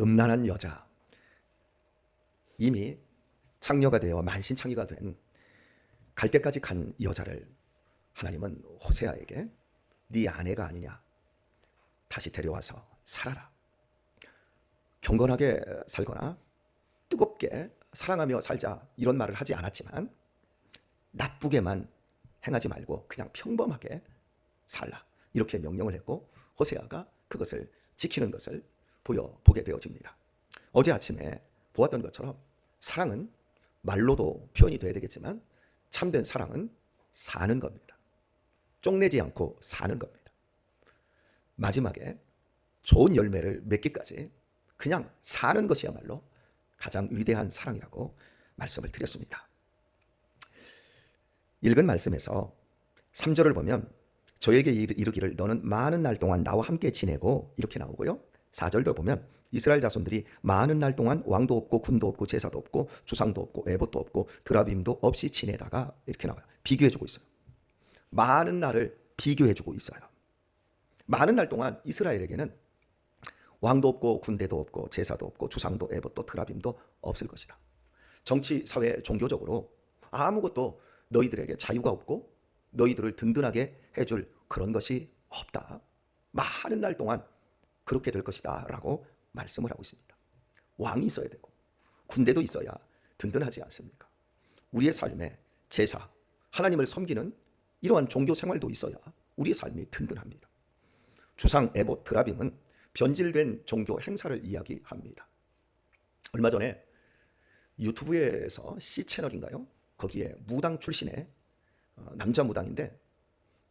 음란한 여자, 이미 창녀가 되어 만신창이가 된 갈 때까지 간 여자를 하나님은 호세아에게 네 아내가 아니냐, 다시 데려와서 살아라. 경건하게 살거나 뜨겁게 사랑하며 살자 이런 말을 하지 않았지만 나쁘게만 행하지 말고 그냥 평범하게 살라 이렇게 명령을 했고, 호세아가 그것을 지키는 것을 보게 되어집니다. 어제 아침에 보았던 것처럼 사랑은 말로도 표현이 돼야 되겠지만 참된 사랑은 사는 겁니다. 쪽내지 않고 사는 겁니다. 마지막에 좋은 열매를 맺기까지 그냥 사는 것이야말로 가장 위대한 사랑이라고 말씀을 드렸습니다. 읽은 말씀에서 3절을 보면 저에게 이르기를 너는 많은 날 동안 나와 함께 지내고 이렇게 나오고요. 4절도 보면 이스라엘 자손들이 많은 날 동안 왕도 없고 군도 없고 제사도 없고 주상도 없고 에봇도 없고 드라빔도 없이 지내다가 이렇게 나와요. 비교해주고 있어요. 많은 날을 비교해주고 있어요. 많은 날 동안 이스라엘에게는 왕도 없고 군대도 없고 제사도 없고 주상도 에봇도 드라빔도 없을 것이다. 정치, 사회, 종교적으로 아무것도 너희들에게 자유가 없고 너희들을 든든하게 해줄 그런 것이 없다. 많은 날 동안 그렇게 될 것이다 라고 말씀을 하고 있습니다. 왕이 있어야 되고 군대도 있어야 든든하지 않습니까? 우리의 삶에 제사, 하나님을 섬기는 이러한 종교 생활도 있어야 우리의 삶이 든든합니다. 주상, 에봇, 드라빔은 변질된 종교 행사를 이야기합니다. 얼마 전에 유튜브에서 C채널인가요? 거기에 무당 출신의 남자 무당인데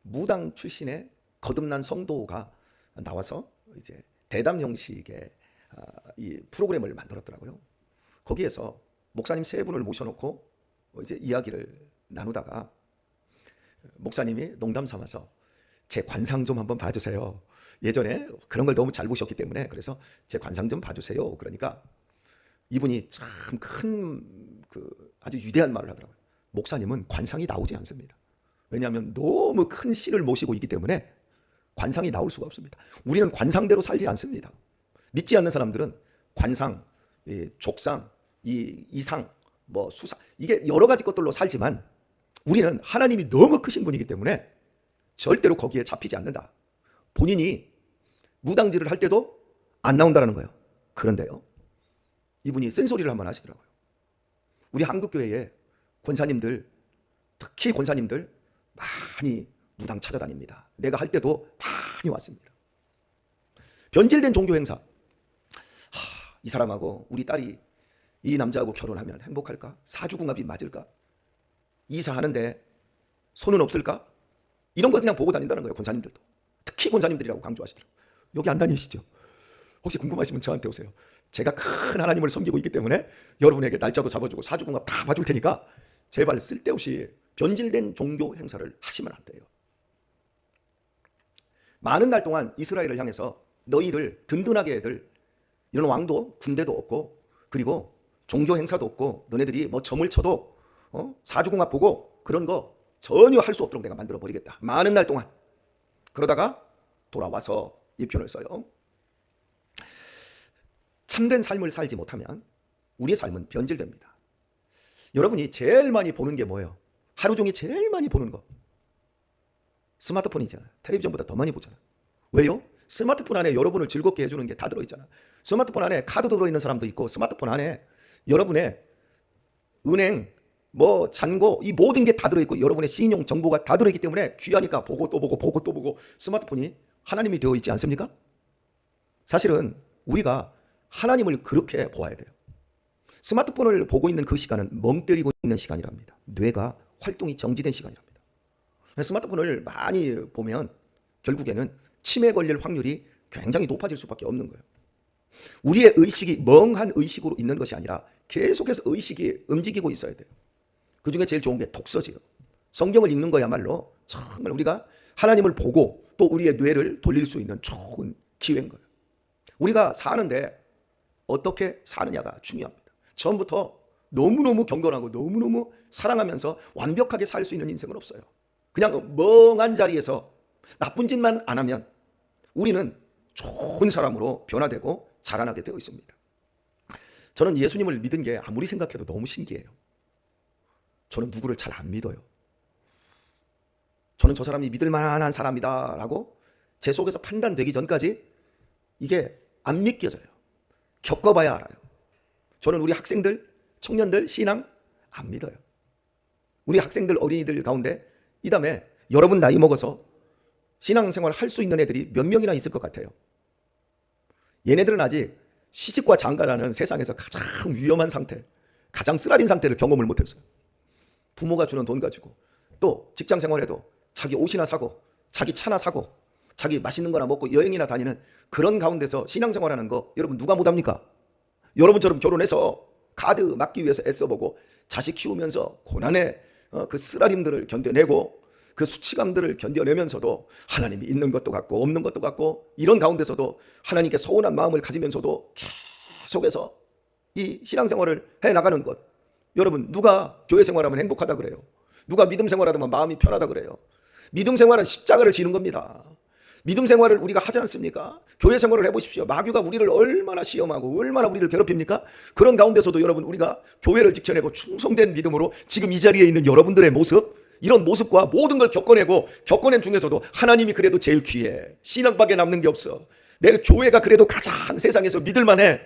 무당 출신의 거듭난 성도가 나와서 이제 대담 형식의 이 프로그램을 만들었더라고요. 거기에서 목사님 세 분을 모셔놓고 이제 이야기를 나누다가 목사님이 농담 삼아서 제 관상 좀 한번 봐주세요. 예전에 그런 걸 너무 잘 보셨기 때문에 그래서 제 관상 좀 봐주세요. 그러니까 이분이 참 큰 아주 위대한 말을 하더라고요. 목사님은 관상이 나오지 않습니다. 왜냐하면 너무 큰 신을 모시고 있기 때문에 관상이 나올 수가 없습니다. 우리는 관상대로 살지 않습니다. 믿지 않는 사람들은 관상, 족상, 이상, 수상 이게 여러 가지 것들로 살지만 우리는 하나님이 너무 크신 분이기 때문에 절대로 거기에 잡히지 않는다. 본인이 무당질을 할 때도 안 나온다는 거예요. 그런데요, 이분이 쓴소리를 한번 하시더라고요. 우리 한국교회에 권사님들, 특히 권사님들 많이 무당 찾아다닙니다. 내가 할 때도 많이 왔습니다. 변질된 종교 행사. 이 사람하고 우리 딸이 이 남자하고 결혼하면 행복할까? 사주궁합이 맞을까? 이사하는데 손은 없을까? 이런 거 그냥 보고 다닌다는 거예요. 권사님들도. 특히 권사님들이라고 강조하시더라고요. 여기 안 다니시죠? 혹시 궁금하시면 저한테 오세요. 제가 큰 하나님을 섬기고 있기 때문에 여러분에게 날짜도 잡아주고 사주궁합 다 봐줄 테니까 제발 쓸데없이 변질된 종교 행사를 하시면 안 돼요. 많은 날 동안 이스라엘을 향해서 너희를 든든하게 해줄 이런 왕도 군대도 없고 그리고 종교 행사도 없고 너네들이 점을 쳐도 사주궁합 보고 그런 거 전혀 할 수 없도록 내가 만들어 버리겠다. 많은 날 동안. 그러다가 돌아와서 이 표현을 써요. 참된 삶을 살지 못하면 우리의 삶은 변질됩니다. 여러분이 제일 많이 보는 게 뭐예요? 하루 종일 제일 많이 보는 거 스마트폰이잖아요. 텔레비전보다 더 많이 보잖아요. 왜요? 스마트폰 안에 여러분을 즐겁게 해주는 게 다 들어있잖아요. 스마트폰 안에 카드도 들어있는 사람도 있고 스마트폰 안에 여러분의 은행, 잔고 이 모든 게 다 들어있고 여러분의 신용 정보가 다 들어있기 때문에 귀하니까 보고 또 보고 보고 또 보고 스마트폰이 하나님이 되어 있지 않습니까? 사실은 우리가 하나님을 그렇게 보아야 돼요. 스마트폰을 보고 있는 그 시간은 멍 때리고 있는 시간이랍니다. 뇌가 활동이 정지된 시간이랍니다. 스마트폰을 많이 보면 결국에는 치매 걸릴 확률이 굉장히 높아질 수밖에 없는 거예요. 우리의 의식이 멍한 의식으로 있는 것이 아니라 계속해서 의식이 움직이고 있어야 돼요. 그 중에 제일 좋은 게 독서지요. 성경을 읽는 거야말로 정말 우리가 하나님을 보고 또 우리의 뇌를 돌릴 수 있는 좋은 기회인 거예요. 우리가 사는데 어떻게 사느냐가 중요합니다. 처음부터 너무너무 경건하고 너무너무 사랑하면서 완벽하게 살 수 있는 인생은 없어요. 그냥 멍한 자리에서 나쁜 짓만 안 하면 우리는 좋은 사람으로 변화되고 자라나게 되어 있습니다. 저는 예수님을 믿은 게 아무리 생각해도 너무 신기해요. 저는 누구를 잘 안 믿어요. 저는 저 사람이 믿을 만한 사람이다 라고 제 속에서 판단되기 전까지 이게 안 믿겨져요. 겪어봐야 알아요. 저는 우리 학생들, 청년들 신앙 안 믿어요. 우리 학생들, 어린이들 가운데 이 다음에 여러분 나이 먹어서 신앙생활 할 수 있는 애들이 몇 명이나 있을 것 같아요. 얘네들은 아직 시집과 장가라는 세상에서 가장 위험한 상태, 가장 쓰라린 상태를 경험을 못했어요. 부모가 주는 돈 가지고 또 직장 생활에도 자기 옷이나 사고 자기 차나 사고 자기 맛있는 거나 먹고 여행이나 다니는 그런 가운데서 신앙생활하는 거 여러분 누가 못합니까? 여러분처럼 결혼해서 카드 막기 위해서 애써보고 자식 키우면서 고난의 그 쓰라림들을 견뎌내고 그 수치감들을 견뎌내면서도 하나님이 있는 것도 같고 없는 것도 같고 이런 가운데서도 하나님께 서운한 마음을 가지면서도 계속해서 이 신앙생활을 해나가는 것, 여러분 누가 교회 생활하면 행복하다 그래요? 누가 믿음 생활하면 마음이 편하다 그래요? 믿음 생활은 십자가를 지는 겁니다. 믿음 생활을 우리가 하지 않습니까? 교회 생활을 해보십시오. 마귀가 우리를 얼마나 시험하고 얼마나 우리를 괴롭힙니까? 그런 가운데서도 여러분 우리가 교회를 지켜내고 충성된 믿음으로 지금 이 자리에 있는 여러분들의 모습, 이런 모습과 모든 걸 겪어낸 중에서도 하나님이 그래도 제일 귀해. 신앙밖에 남는 게 없어. 내 교회가 그래도 가장 세상에서 믿을만해.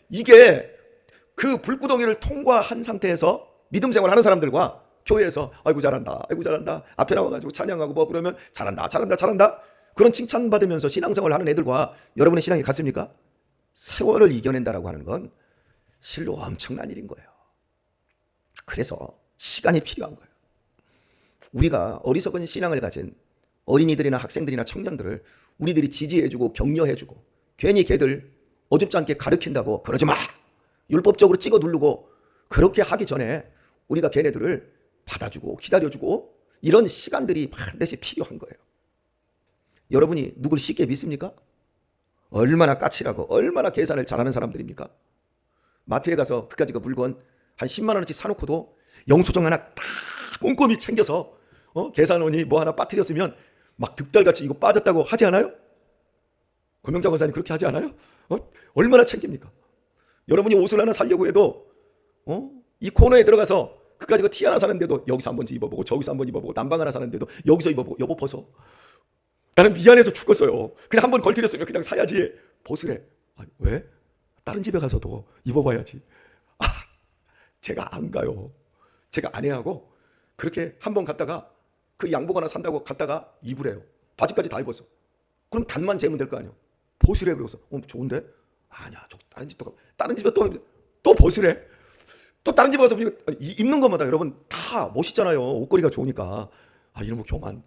이게 그 불구덩이를 통과한 상태에서 믿음 생활하는 사람들과 교회에서 아이고 잘한다 앞에 나와가지고 찬양하고 뭐 그러면 잘한다 그런 칭찬받으면서 신앙생활을 하는 애들과 여러분의 신앙이 같습니까? 세월을 이겨낸다라고 하는 건 실로 엄청난 일인 거예요. 그래서 시간이 필요한 거예요. 우리가 어리석은 신앙을 가진 어린이들이나 학생들이나 청년들을 우리들이 지지해주고 격려해주고 괜히 걔들 어줍지 않게 가르친다고 그러지 마! 율법적으로 찍어 누르고 그렇게 하기 전에 우리가 걔네들을 받아주고 기다려주고 이런 시간들이 반드시 필요한 거예요. 여러분이 누굴 쉽게 믿습니까? 얼마나 까칠하고 얼마나 계산을 잘하는 사람들입니까? 마트에 가서 그까짓 거 물건 한 10만 원어치 사놓고도 영수증 하나 다 꼼꼼히 챙겨서 계산원이 뭐 하나 빠뜨렸으면 막 득달같이 이거 빠졌다고 하지 않아요? 권명장 원사님 그렇게 하지 않아요? 얼마나 챙깁니까? 여러분이 옷을 하나 사려고 해도 이 코너에 들어가서 그까짓 거 티 하나 사는데도 여기서 한 번씩 입어보고 저기서 한 번 입어보고 난방 하나 사는데도 여기서 입어보고 여보 벗어. 나는 미안해서 죽겠어요. 그냥 한 번 걸트렸으면 그냥 사야지. 벗으래. 아니, 왜? 다른 집에 가서도 입어봐야지. 제가 안 가요. 제가 아내하고 그렇게 한 번 갔다가 그 양복 하나 산다고 갔다가 입으래요. 바지까지 다 입었어. 그럼 단만 재면 될 거 아니에요. 벗으래. 그래서 좋은데? 아니야. 저 다른 집에 또 벗으래. 또 다른 집에 가서 입는 것마다 여러분 다 멋있잖아요. 옷걸이가 좋으니까. 이런 거 교만.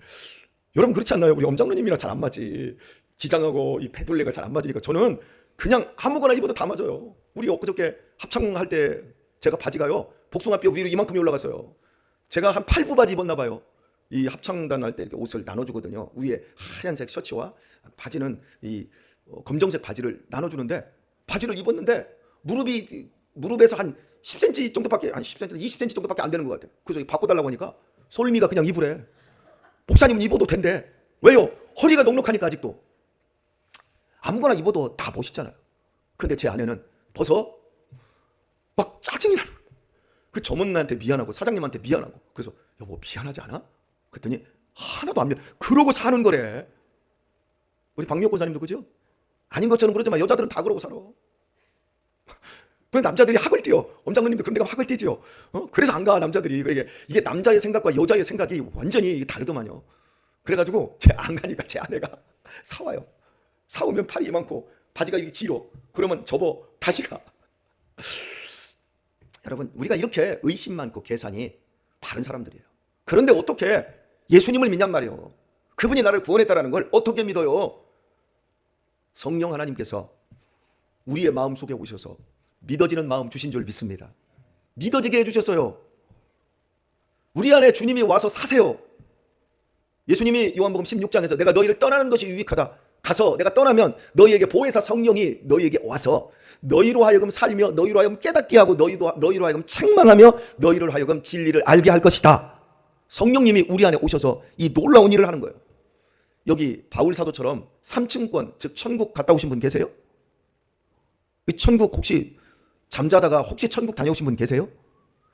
여러분 그렇지 않나요? 우리 엄장로님이랑 잘 안 맞지. 기장하고 이 배둘레가 잘 안 맞으니까 저는 그냥 아무거나 입어도 다 맞아요. 우리 엊그저께 합창할 때 제가 바지가요 복숭아뼈 위로 이만큼이 올라갔어요. 제가 한 8부 바지 입었나 봐요. 이 합창단 할 때 이렇게 옷을 나눠주거든요. 위에 하얀색 셔츠와 바지는 이 검정색 바지를 나눠주는데 바지를 입었는데 무릎에서 한 10cm 정도밖에, 한 10cm, 20cm 정도밖에 안 되는 것 같아요. 그래서 바꿔달라고 하니까 솔미가 그냥 입으래. 목사님은 입어도 된대. 왜요? 허리가 넉넉하니까 아직도. 아무거나 입어도 다 멋있잖아요. 근데 제 아내는 벗어? 막 짜증이 나는 거예요. 그 점원한테 미안하고 사장님한테 미안하고. 그래서 여보 미안하지 않아? 그랬더니 하나도 안 미안. 그러고 사는 거래. 우리 박미옥 권사님도 그죠? 아닌 것처럼 그러지만 여자들은 다 그러고 살아. 그 남자들이 학을 띄어. 엄장로님도 그런 데가 학을 띄지요. 그래서 안 가 남자들이. 이게 남자의 생각과 여자의 생각이 완전히 다르더만요. 그래가지고 안 가니까 제 아내가 사와요. 사오면 팔이 이만고 바지가 이렇게 길어. 그러면 접어 다시 가. 여러분 우리가 이렇게 의심 많고 계산이 바른 사람들이에요. 그런데 어떻게 예수님을 믿냔 말이에요. 그분이 나를 구원했다라는 걸 어떻게 믿어요? 성령 하나님께서 우리의 마음속에 오셔서 믿어지는 마음 주신 줄 믿습니다. 믿어지게 해주셨어요. 우리 안에 주님이 와서 사세요. 예수님이 요한복음 16장에서 내가 너희를 떠나는 것이 유익하다. 가서 내가 떠나면 너희에게 보혜사 성령이 너희에게 와서 너희로 하여금 살며 너희로 하여금 깨닫게 하고 너희로 하여금 책망하며 너희로 하여금 진리를 알게 할 것이다. 성령님이 우리 안에 오셔서 이 놀라운 일을 하는 거예요. 여기 바울 사도처럼 3층권 즉 천국 갔다 오신 분 계세요? 천국 혹시 잠자다가 혹시 천국 다녀오신 분 계세요?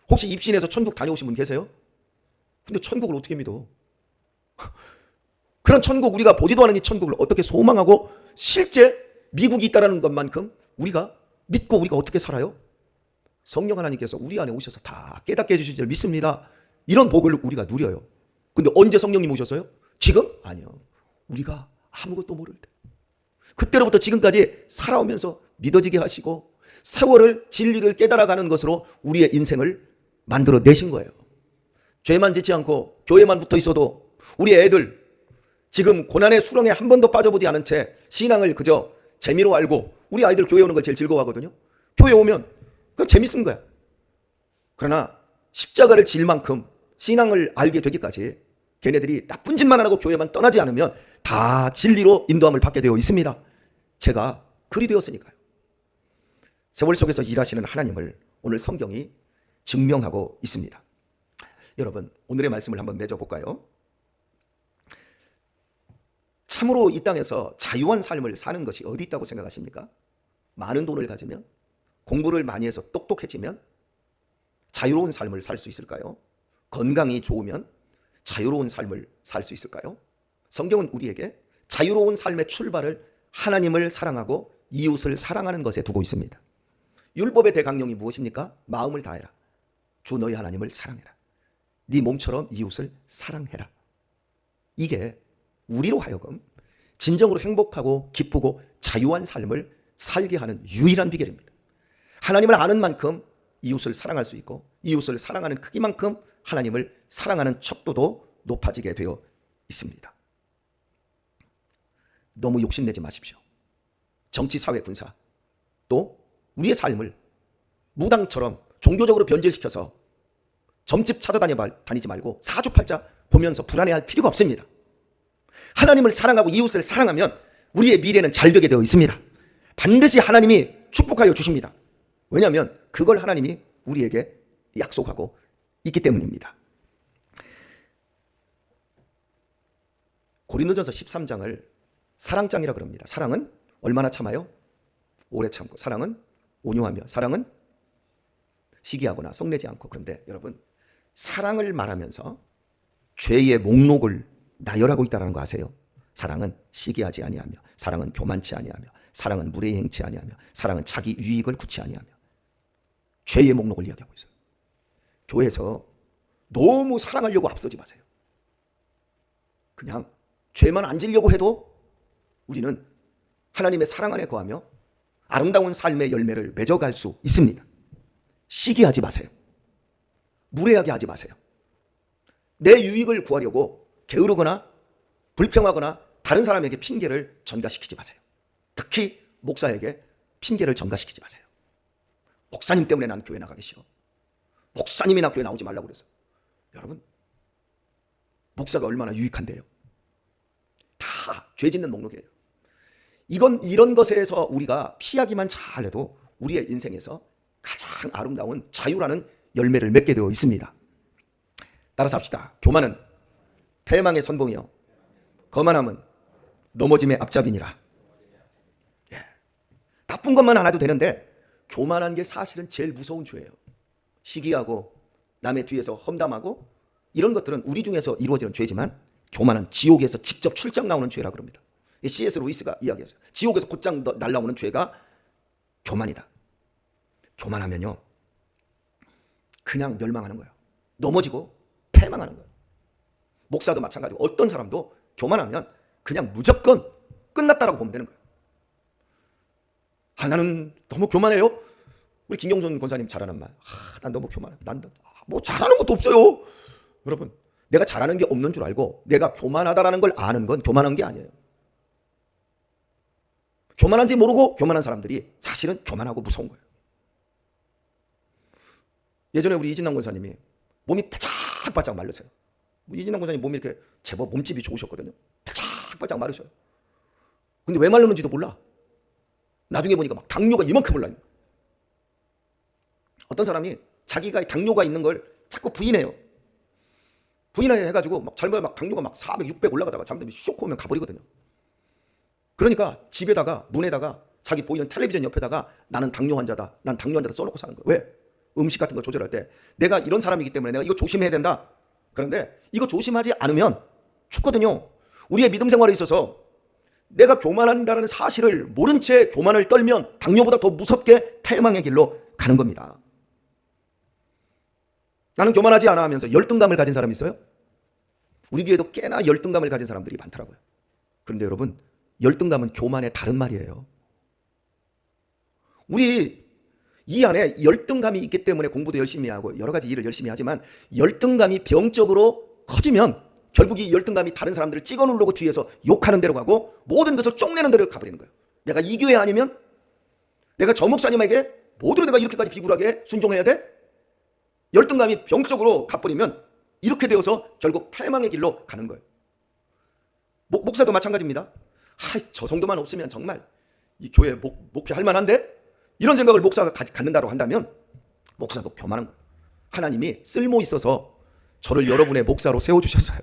혹시 입신해서 천국 다녀오신 분 계세요? 근데 천국을 어떻게 믿어? 그런 천국, 우리가 보지도 않은 이 천국을 어떻게 소망하고 실제 미국이 있다는 것만큼 우리가 믿고 우리가 어떻게 살아요? 성령 하나님께서 우리 안에 오셔서 다 깨닫게 해주실 줄 믿습니다. 이런 복을 우리가 누려요. 근데 언제 성령님 오셨어요? 지금? 아니요. 우리가 아무것도 모를 때. 그때로부터 지금까지 살아오면서 믿어지게 하시고 세월을 진리를 깨달아가는 것으로 우리의 인생을 만들어 내신 거예요. 죄만 짓지 않고 교회만 붙어 있어도 우리 애들 지금 고난의 수렁에 한 번도 빠져보지 않은 채 신앙을 그저 재미로 알고, 우리 아이들 교회 오는 걸 제일 즐거워하거든요. 교회 오면 그거 재밌은 거야. 그러나 십자가를 질 만큼 신앙을 알게 되기까지 걔네들이 나쁜 짓만 안 하고 교회만 떠나지 않으면 다 진리로 인도함을 받게 되어 있습니다. 제가 그리 되었으니까요. 세월 속에서 일하시는 하나님을 오늘 성경이 증명하고 있습니다. 여러분, 오늘의 말씀을 한번 맺어볼까요? 참으로 이 땅에서 자유한 삶을 사는 것이 어디 있다고 생각하십니까? 많은 돈을 가지면, 공부를 많이 해서 똑똑해지면 자유로운 삶을 살 수 있을까요? 건강이 좋으면 자유로운 삶을 살 수 있을까요? 성경은 우리에게 자유로운 삶의 출발을 하나님을 사랑하고 이웃을 사랑하는 것에 두고 있습니다. 율법의 대강령이 무엇입니까? 마음을 다해라. 주 너희 하나님을 사랑해라. 네 몸처럼 이웃을 사랑해라. 이게 우리로 하여금 진정으로 행복하고 기쁘고 자유한 삶을 살게 하는 유일한 비결입니다. 하나님을 아는 만큼 이웃을 사랑할 수 있고, 이웃을 사랑하는 크기만큼 하나님을 사랑하는 척도도 높아지게 되어 있습니다. 너무 욕심내지 마십시오. 정치, 사회, 군사, 또 우리의 삶을 무당처럼 종교적으로 변질시켜서 점집 찾아다니지 말고 사주팔자 보면서 불안해할 필요가 없습니다. 하나님을 사랑하고 이웃을 사랑하면 우리의 미래는 잘 되게 되어 있습니다. 반드시 하나님이 축복하여 주십니다. 왜냐하면 그걸 하나님이 우리에게 약속하고 있기 때문입니다. 고린도전서 13장을 사랑장이라 그럽니다. 사랑은 얼마나 참아요? 오래 참고, 사랑은 온유하며, 사랑은 시기하거나 성내지 않고. 그런데 여러분, 사랑을 말하면서 죄의 목록을 나열하고 있다는 거 아세요? 사랑은 시기하지 아니하며, 사랑은 교만치 아니하며, 사랑은 무례히 행치 아니하며, 사랑은 자기 유익을 구치 아니하며. 죄의 목록을 이야기하고 있어요. 교회에서 너무 사랑하려고 앞서지 마세요. 그냥 죄만 안 지려고 해도 우리는 하나님의 사랑 안에 거하며 아름다운 삶의 열매를 맺어갈 수 있습니다. 시기하지 마세요. 무례하게 하지 마세요. 내 유익을 구하려고 게으르거나 불평하거나 다른 사람에게 핑계를 전가시키지 마세요. 특히 목사에게 핑계를 전가시키지 마세요. 목사님 때문에 난 교회 나가기 싫어. 목사님이 나 교회 나오지 말라고 그랬어. 여러분, 목사가 얼마나 유익한데요. 다 죄 짓는 목록이에요. 이런 것에서 우리가 피하기만 잘해도 우리의 인생에서 가장 아름다운 자유라는 열매를 맺게 되어 있습니다. 따라서 합시다. 교만은 패망의 선봉이요, 거만함은 넘어짐의 앞잡이니라. 예. 나쁜 것만 안 해도 되는데 교만한 게 사실은 제일 무서운 죄예요. 시기하고 남의 뒤에서 험담하고 이런 것들은 우리 중에서 이루어지는 죄지만, 교만은 지옥에서 직접 출장 나오는 죄라 그럽니다. C.S. 루이스가 이야기했어요. 지옥에서 곧장 날라오는 죄가 교만이다. 교만하면요, 그냥 멸망하는 거예요. 넘어지고 패망하는 거예요. 목사도 마찬가지고 어떤 사람도 교만하면 그냥 무조건 끝났다라고 보면 되는 거예요. 아, 나는 너무 교만해요. 우리 김경선 권사님 잘하는 말. 난 너무 교만해. 난 뭐 잘하는 것도 없어요. 여러분, 내가 잘하는 게 없는 줄 알고 내가 교만하다라는 걸 아는 건 교만한 게 아니에요. 교만한지 모르고 교만한 사람들이 사실은 교만하고 무서운 거예요. 예전에 우리 이진남 권사님이 몸이 바짝바짝 마르세요. 이진남 권사님 몸이 이렇게 제법 몸집이 좋으셨거든요. 바짝바짝 마르셔요. 근데 왜 마르는지도 몰라. 나중에 보니까 막 당뇨가 이만큼 올라요. 어떤 사람이 자기가 당뇨가 있는 걸 자꾸 부인해요. 부인해가지고 막 젊어야 막 당뇨가 막 400, 600 올라가다가 잠들면 쇼크 오면 가버리거든요. 그러니까 집에다가 문에다가 자기 보이는 텔레비전 옆에다가 나는 당뇨 환자다, 난 당뇨 환자다 써놓고 사는 거예요. 왜? 음식 같은 거 조절할 때 내가 이런 사람이기 때문에 내가 이거 조심해야 된다. 그런데 이거 조심하지 않으면 죽거든요. 우리의 믿음 생활에 있어서 내가 교만한다는 사실을 모른 채 교만을 떨면 당뇨보다 더 무섭게 패망의 길로 가는 겁니다. 나는 교만하지 않아 하면서 열등감을 가진 사람이 있어요? 우리 교회도 꽤나 열등감을 가진 사람들이 많더라고요. 그런데 여러분, 열등감은 교만의 다른 말이에요. 우리 이 안에 열등감이 있기 때문에 공부도 열심히 하고 여러 가지 일을 열심히 하지만 열등감이 병적으로 커지면 결국 이 열등감이 다른 사람들을 찍어 누르고 뒤에서 욕하는 대로 가고 모든 것을 쪽내는 대로 가버리는 거예요. 내가 이 교회 아니면 내가 저 목사님에게 모두를 내가 이렇게까지 비굴하게 순종해야 돼? 열등감이 병적으로 가버리면 이렇게 되어서 결국 패망의 길로 가는 거예요. 목사도 마찬가지입니다. 저 정도만 없으면 정말 이 교회 목회할 만한데? 이런 생각을 목사가 갖는다고 한다면 목사도 교만한 거예요. 하나님이 쓸모 있어서 저를 여러분의 목사로 세워주셨어요.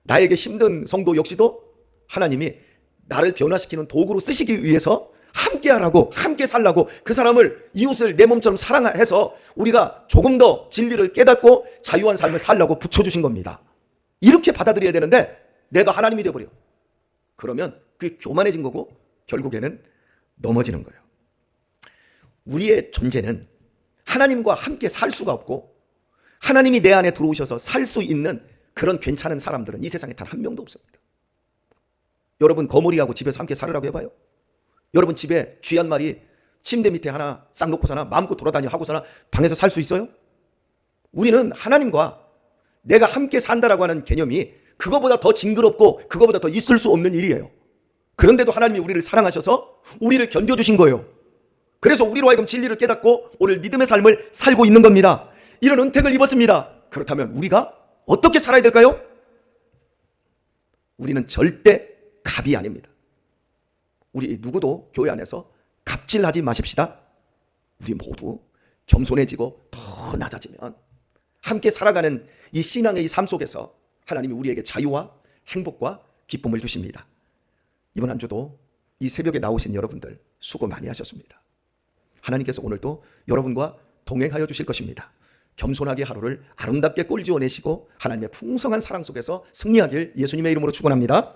나에게 힘든 성도 역시도 하나님이 나를 변화시키는 도구로 쓰시기 위해서 함께 하라고, 함께 살라고, 그 사람을, 이웃을 내 몸처럼 사랑해서 우리가 조금 더 진리를 깨닫고 자유한 삶을 살라고 붙여주신 겁니다. 이렇게 받아들여야 되는데 내가 하나님이 되어버려. 그러면 그게 교만해진 거고 결국에는 넘어지는 거예요. 우리의 존재는 하나님과 함께 살 수가 없고 하나님이 내 안에 들어오셔서 살 수 있는 그런 괜찮은 사람들은 이 세상에 단 한 명도 없습니다. 여러분 거머리하고 집에서 함께 살으라고 해봐요. 여러분 집에 쥐 한 마리 침대 밑에 하나 싹 놓고 사나 마음껏 돌아다녀 하고서나 방에서 살 수 있어요? 우리는 하나님과 내가 함께 산다라고 하는 개념이 그거보다 더 징그럽고 그거보다 더 있을 수 없는 일이에요. 그런데도 하나님이 우리를 사랑하셔서 우리를 견뎌주신 거예요. 그래서 우리로 하여금 진리를 깨닫고 오늘 믿음의 삶을 살고 있는 겁니다. 이런 은택을 입었습니다. 그렇다면 우리가 어떻게 살아야 될까요? 우리는 절대 갑이 아닙니다. 우리 누구도 교회 안에서 갑질하지 마십시다. 우리 모두 겸손해지고 더 낮아지면 함께 살아가는 이 신앙의 이 삶 속에서 하나님이 우리에게 자유와 행복과 기쁨을 주십니다. 이번 한 주도 이 새벽에 나오신 여러분들 수고 많이 하셨습니다. 하나님께서 오늘도 여러분과 동행하여 주실 것입니다. 겸손하게 하루를 아름답게 꼴지어 내시고 하나님의 풍성한 사랑 속에서 승리하길 예수님의 이름으로 축원합니다.